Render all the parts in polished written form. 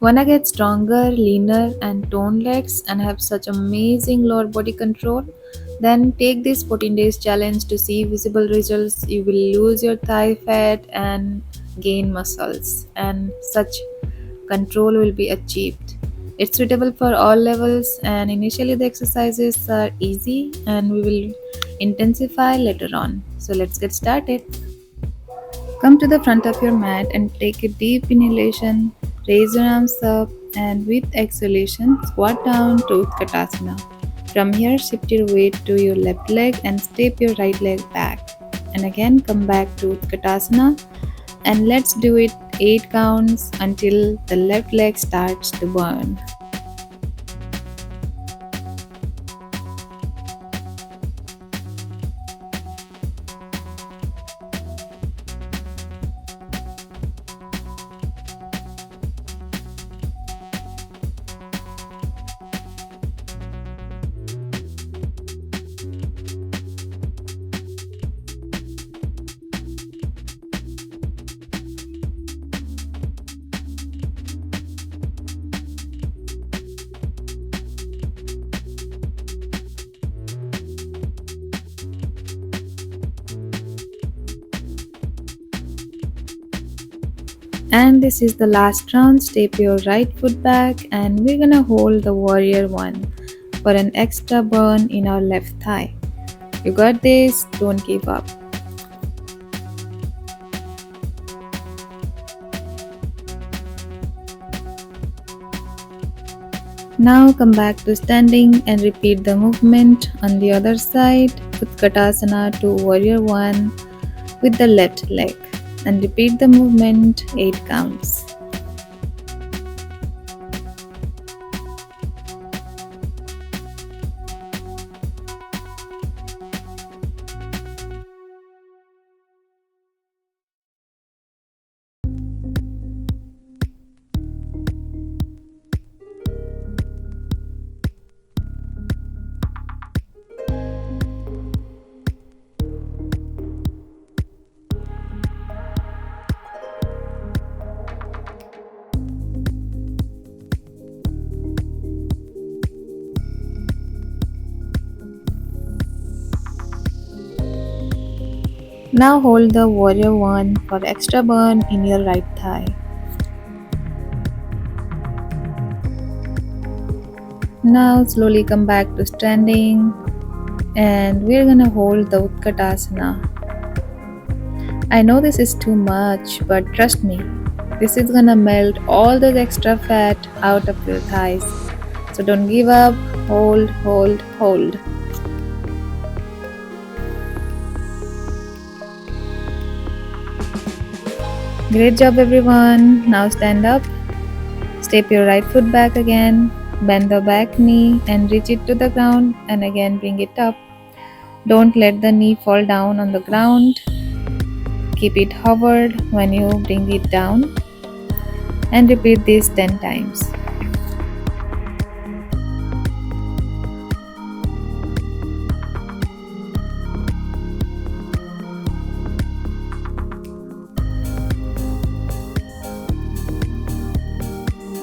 Wanna get stronger, leaner, and toned legs and have such amazing lower body control? Then take this 14 days challenge to see visible results. You will lose your thigh fat and gain muscles, and such control will be achieved. It's suitable for all levels, and initially the exercises are easy and we will intensify later on. So let's get started. Come to the front of your mat and take a deep inhalation. Raise your arms up and with exhalation, squat down to Utkatasana. From here, shift your weight to your left leg and step your right leg back. And again, come back to Utkatasana and let's do it 8 counts until the left leg starts to burn. And this is the last round. Step your right foot back and we're gonna hold the warrior one for an extra burn in our left thigh. You got this, don't give up. Now come back to standing and repeat the movement on the other side. Utkatasana to warrior one with the left leg and repeat the movement 8 counts. Now hold the warrior one for extra burn in your right thigh. Now slowly come back to standing and we're gonna hold the Utkatasana. I know this is too much, but trust me, this is gonna melt all the extra fat out of your thighs. So don't give up, hold, hold, hold. Great job everyone. Now stand up. Step your right foot back again. Bend the back knee and reach it to the ground and again bring it up. Don't let the knee fall down on the ground. Keep it hovered when you bring it down and repeat this 10 times.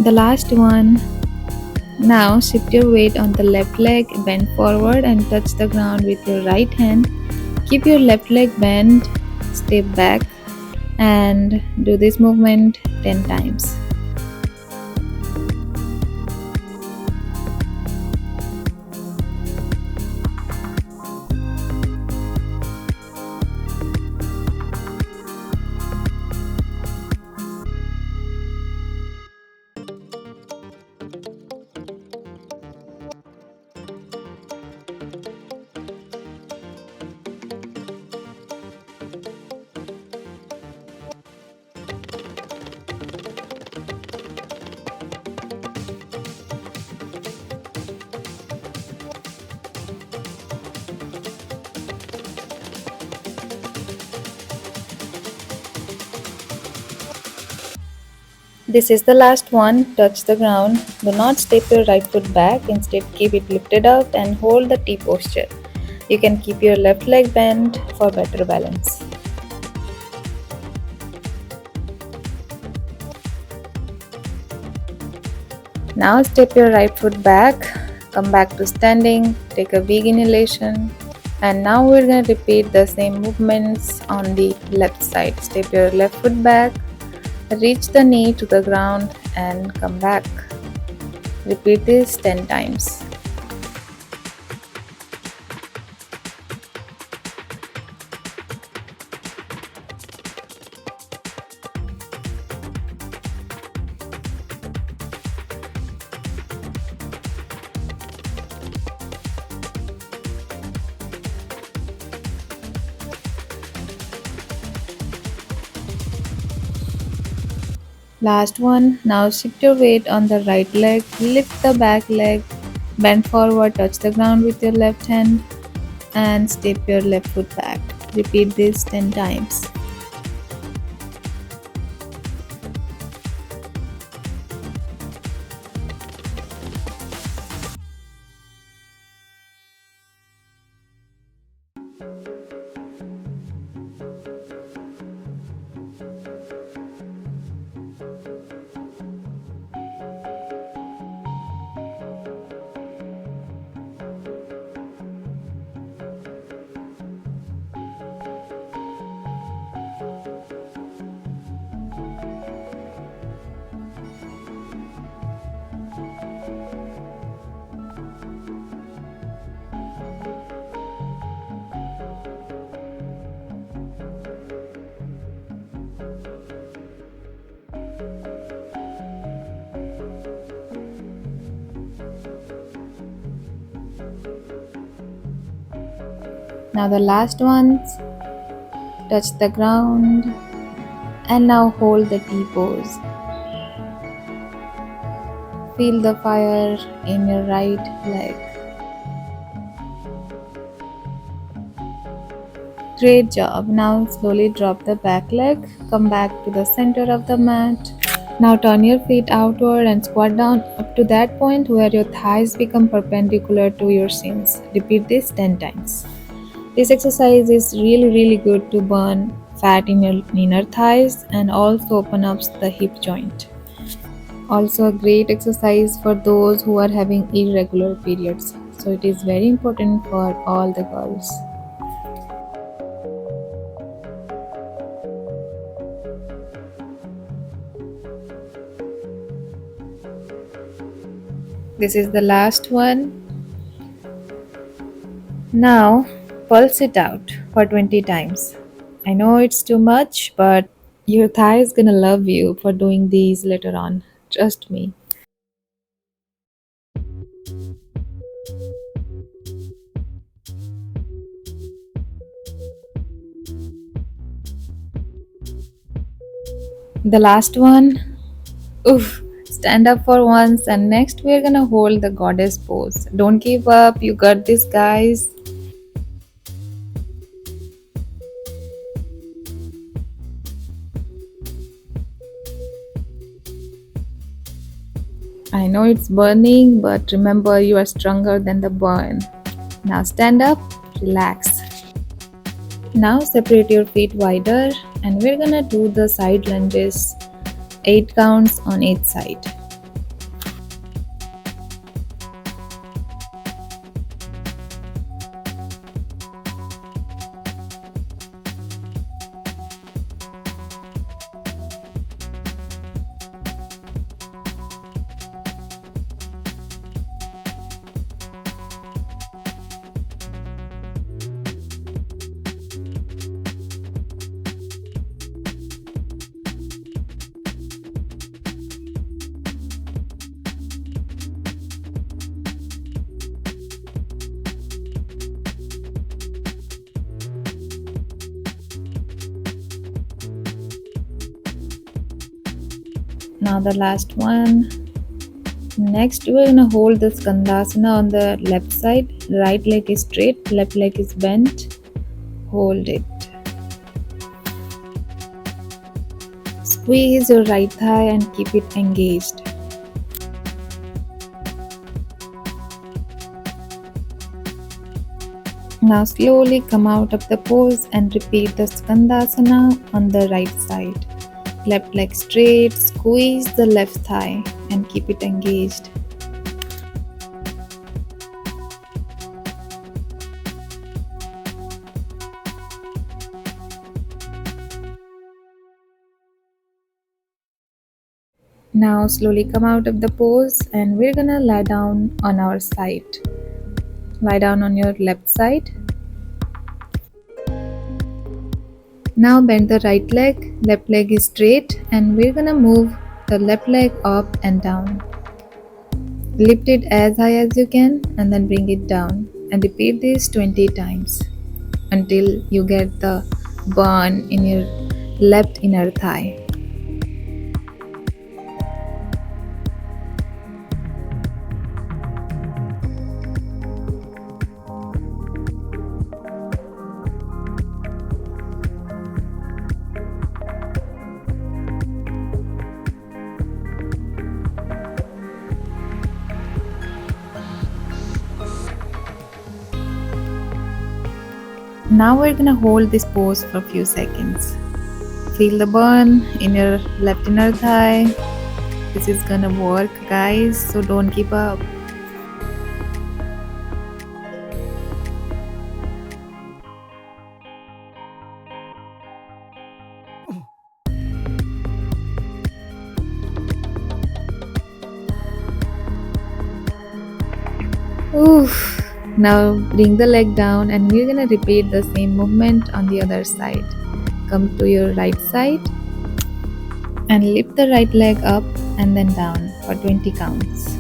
The last one. Now shift your weight on the left leg, bend forward and touch the ground with your right hand. Keep your left leg bent, step back and do this movement 10 times. This is the last one. Touch the ground. Do not step your right foot back. Instead, keep it lifted up and hold the T posture. You can keep your left leg bent for better balance. Now step your right foot back, come back to standing, take a big inhalation, and now we're going to repeat the same movements on the left side. Step your left foot back, reach the knee to the ground and come back. Repeat this 10 times. Last one. Now shift your weight on the right leg, lift the back leg, bend forward, touch the ground with your left hand, and step your left foot back. Repeat this 10 times. Now the last ones. Touch the ground and now hold the T pose. Feel the fire in your right leg. Great job. Now slowly drop the back leg. Come back to the center of the mat. Now turn your feet outward and squat down up to that point where your thighs become perpendicular to your shins. Repeat this 10 times. This exercise is really good to burn fat in your inner thighs and also open up the hip joint. Also a great exercise for those who are having irregular periods. So it is very important for all the girls. This is the last one. Now pulse it out for 20 times. I know it's too much, but your thigh is gonna love you for doing these later on. Trust me. The last one. Oof. Stand up for once, and next we're gonna hold the goddess pose. Don't give up. You got this, guys. I know it's burning, but remember you are stronger than the burn. Now stand up, relax. Now separate your feet wider and we're gonna do the side lunges, 8 counts on each side. Now the last one. Next we're gonna hold the Skandasana on the left side. Right leg is straight, left leg is bent. Hold it. Squeeze your right thigh and keep it engaged. Now slowly come out of the pose and repeat the Skandasana on the right side. Left leg straight, squeeze the left thigh and keep it engaged. Now slowly come out of the pose and we're gonna lie down on our side. Lie down on your left side. Now bend the right leg, left leg is straight, and we're gonna move the left leg up and down. Lift it as high as you can and then bring it down and repeat this 20 times until you get the burn in your left inner thigh. Now we're gonna hold this pose for a few seconds. Feel the burn in your left inner thigh. This is gonna work, guys, so don't give up. Oof. Now bring the leg down and we're gonna repeat the same movement on the other side. Come to your right side and lift the right leg up and then down for 20 counts.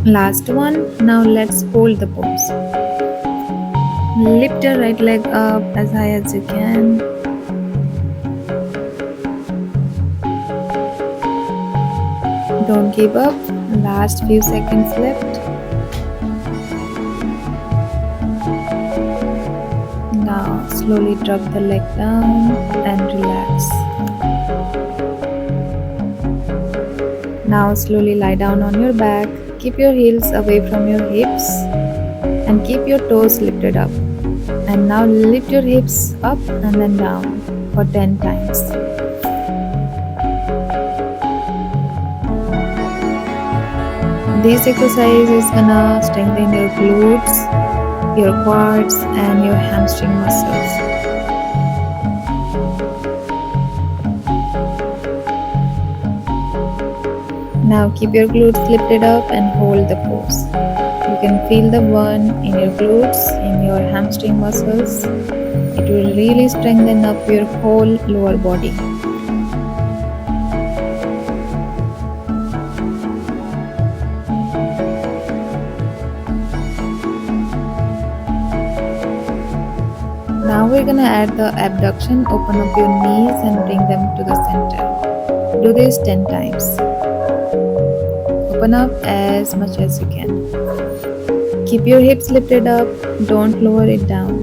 Last one. Now let's hold the pose. Lift your right leg up as high as you can. Don't give up. Last few seconds left. Now slowly drop the leg down and relax. Now slowly lie down on your back. Keep your heels away from your hips and keep your toes lifted up. And now lift your hips up and then down for 10 times. This exercise is gonna strengthen your glutes, your quads, and your hamstring muscles. Now keep your glutes lifted up and hold the pose. You can feel the burn in your glutes, in your hamstring muscles. It will really strengthen up your whole lower body. Now we're gonna add the abduction. Open up your knees and bring them to the center. Do this 10 times. Open up as much as you can. Keep your hips lifted up, don't lower it down.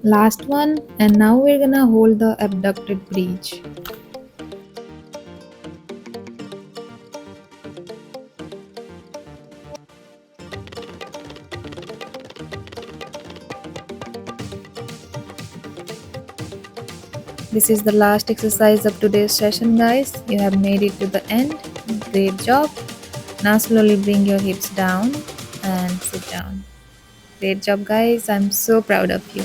Last one, and now we're gonna hold the abducted breech. This is the last exercise of today's session, guys. You have made it to the end. Great job. Now slowly bring your hips down and sit down. Great job, guys. I'm so proud of you.